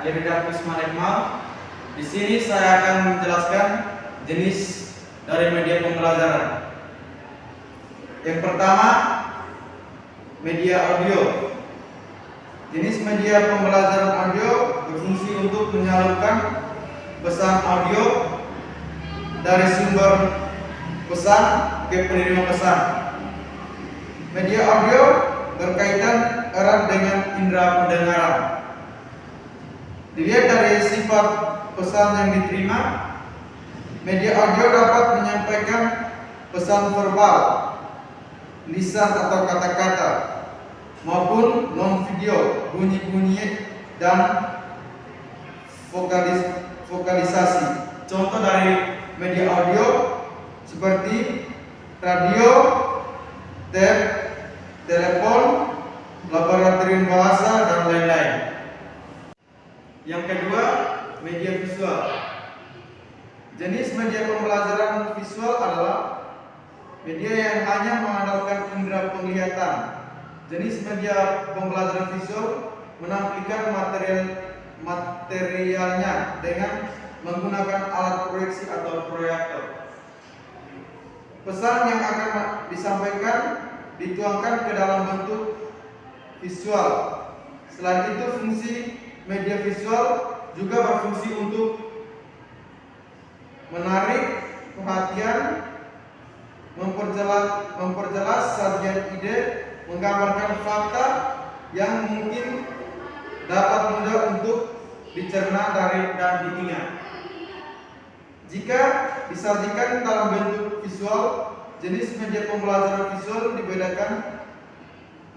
Devidak Ismail. Di sini saya akan menjelaskan jenis dari media pembelajaran. Yang pertama, media audio. Jenis media pembelajaran audio berfungsi untuk menyalurkan pesan audio dari sumber pesan ke penerima pesan. Media audio berkaitan erat dengan indera pendengaran. Dilihat dari sifat pesan yang diterima, media audio dapat menyampaikan pesan verbal, lisan atau kata-kata, maupun non-video, bunyi-bunyi dan vokalisasi. Contoh dari media audio seperti radio, tape, telepon, laboratorium bahasa, dan lain-lain. Yang kedua, media visual. Jenis media pembelajaran visual adalah media yang hanya mengandalkan indera penglihatan. Jenis media pembelajaran visual menampilkan materialnya dengan menggunakan alat proyeksi atau proyektor. Pesan yang akan disampaikan dituangkan ke dalam bentuk visual. Selain itu, fungsi media visual juga berfungsi untuk menarik perhatian, memperjelas sajian ide, menggambarkan fakta yang mungkin dapat mudah untuk dicerna dan diingat. Jika disajikan dalam bentuk visual, jenis media pembelajaran visual dibedakan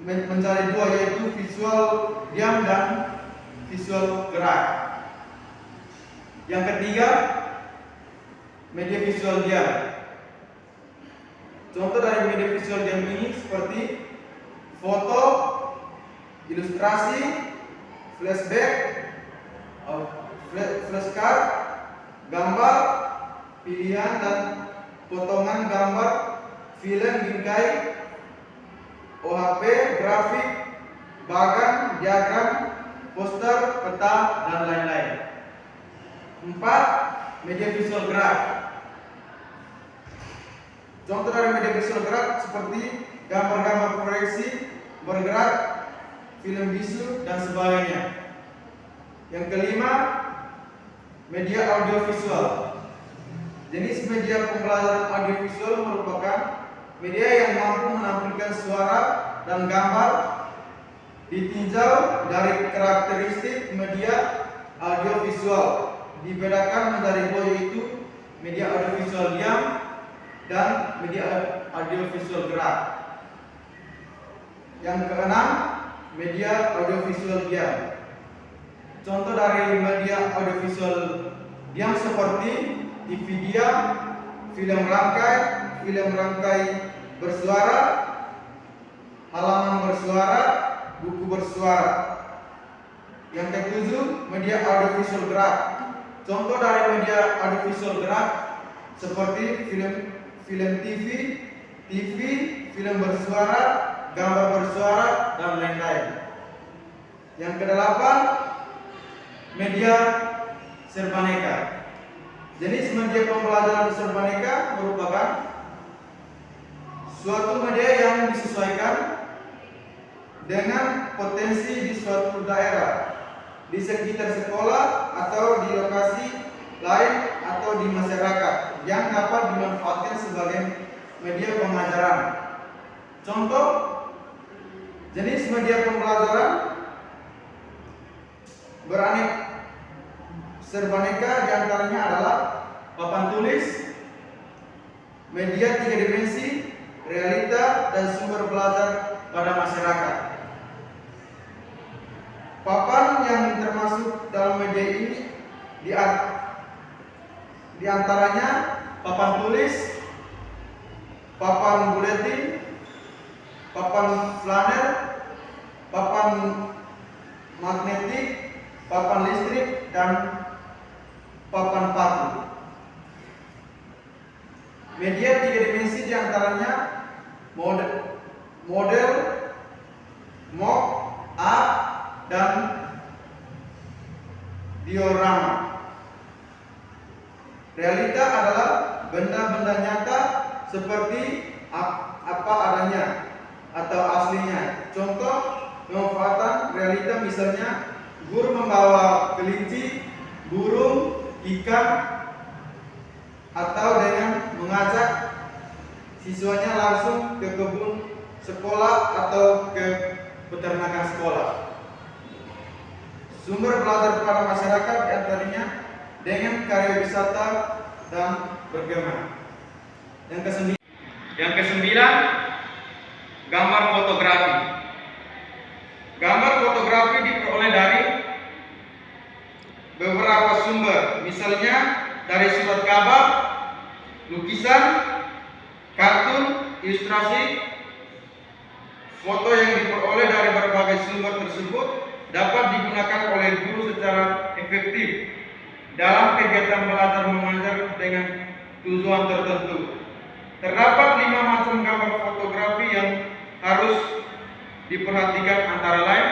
menjadi dua, yaitu visual diam dan visual gerak. Yang ketiga, media visual diam. Contoh dari media visual diam ini seperti foto, ilustrasi, flashback, flashcard, gambar, pilihan dan potongan gambar, film, bingkai, OHP, grafik, bagan, diagram, poster, peta, dan lain-lain. 4. Media visual gerak. Contoh dari media visual gerak seperti gambar-gambar proyeksi, bergerak, film bisu, dan sebagainya. Yang kelima, media audiovisual. Jenis media pembelajaran audiovisual merupakan media yang mampu menampilkan suara dan gambar ditinjau dari karakteristik media audiovisual. Dibedakan menjadi dua, yaitu media audiovisual diam dan media audiovisual gerak. Yang keenam, media audiovisual diam. Contoh dari media audiovisual diam seperti TV diam, film rangkai bersuara, halaman bersuara, buku bersuara. Yang ketujuh, media audiovisual gerak. Contoh dari media audiovisual gerak seperti film TV, film bersuara, gambar bersuara, dan lain-lain. Yang kedelapan, media serbaneka. Jenis media pembelajaran serbaneka merupakan suatu media yang disesuaikan dengan potensi di suatu daerah, di sekitar sekolah atau di lokasi lain atau di masyarakat yang dapat dimanfaatkan sebagai media pembelajaran. Contoh jenis media pembelajaran serbaneka diantaranya adalah papan tulis, media 3 dimensi, realita, dan sumber belajar pada masyarakat. Papan yang termasuk dalam media ini di antaranya papan tulis, papan buletin, papan flanel, papan magnetik, papan listrik, dan papan paku. Media 3 dimensi diantaranya model, mock, art, dan diorama. Realita adalah benda-benda nyata seperti apa adanya atau aslinya. Contoh pemanfaatan realita misalnya guru membawa kelinci, burung, ikan, atau dengan mengajak siswanya langsung ke kebun sekolah atau ke peternakan sekolah. Sumber belajar pada masyarakat diantaranya dengan karya wisata dan bergema. Yang kesembilan, gambar fotografi. Gambar fotografi diperoleh dari beberapa sumber, misalnya dari surat kabar, lukisan, kartun, ilustrasi. Foto yang diperoleh dari berbagai sumber tersebut dapat digunakan oleh guru secara efektif dalam kegiatan belajar mengajar dengan tujuan tertentu. Terdapat 5 macam gambar fotografi yang harus diperhatikan, antara lain: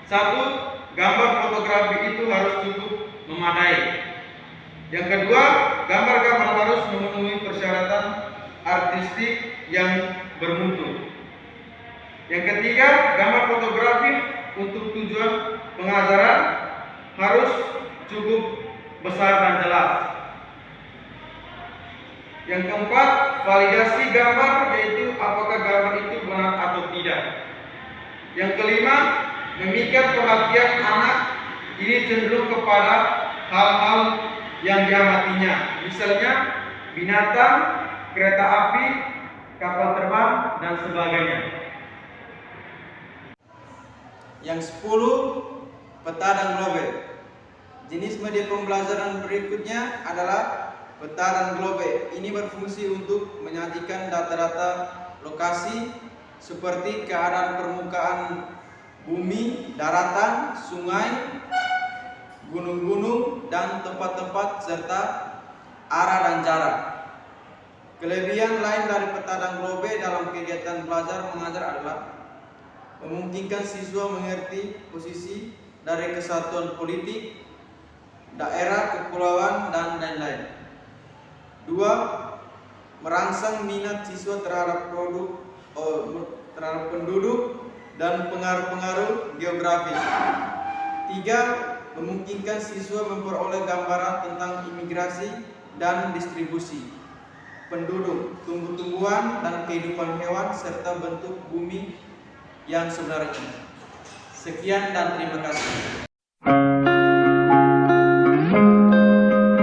1. Gambar fotografi itu harus cukup memadai. Yang kedua, gambar-gambar harus memenuhi persyaratan artistik yang bermutu. Yang ketiga, gambar fotografi untuk tujuan pengajaran harus cukup besar dan jelas. Yang keempat, validasi gambar, yaitu apakah gambar itu benar atau tidak. Yang kelima, memikat perhatian anak. Ini cenderung kepada hal-hal yang diamatinya, misalnya binatang, kereta api, kapal terbang, dan sebagainya. Yang 10, peta dan globe. Jenis media pembelajaran berikutnya adalah peta dan globe. Ini berfungsi untuk menyajikan data-data lokasi seperti keadaan permukaan bumi, daratan, sungai, gunung-gunung, dan tempat-tempat serta arah dan jarak. Kelebihan lain dari peta dan globe dalam kegiatan belajar mengajar adalah memungkinkan siswa mengerti posisi dari kesatuan politik, daerah, kepulauan, dan lain-lain. 2. Merangsang minat siswa terhadap penduduk dan pengaruh-pengaruh geografis. 3. Memungkinkan siswa memperoleh gambaran tentang imigrasi dan distribusi penduduk, tumbuh-tumbuhan, dan kehidupan hewan serta bentuk bumi yang sebenarnya. Sekian dan terima kasih.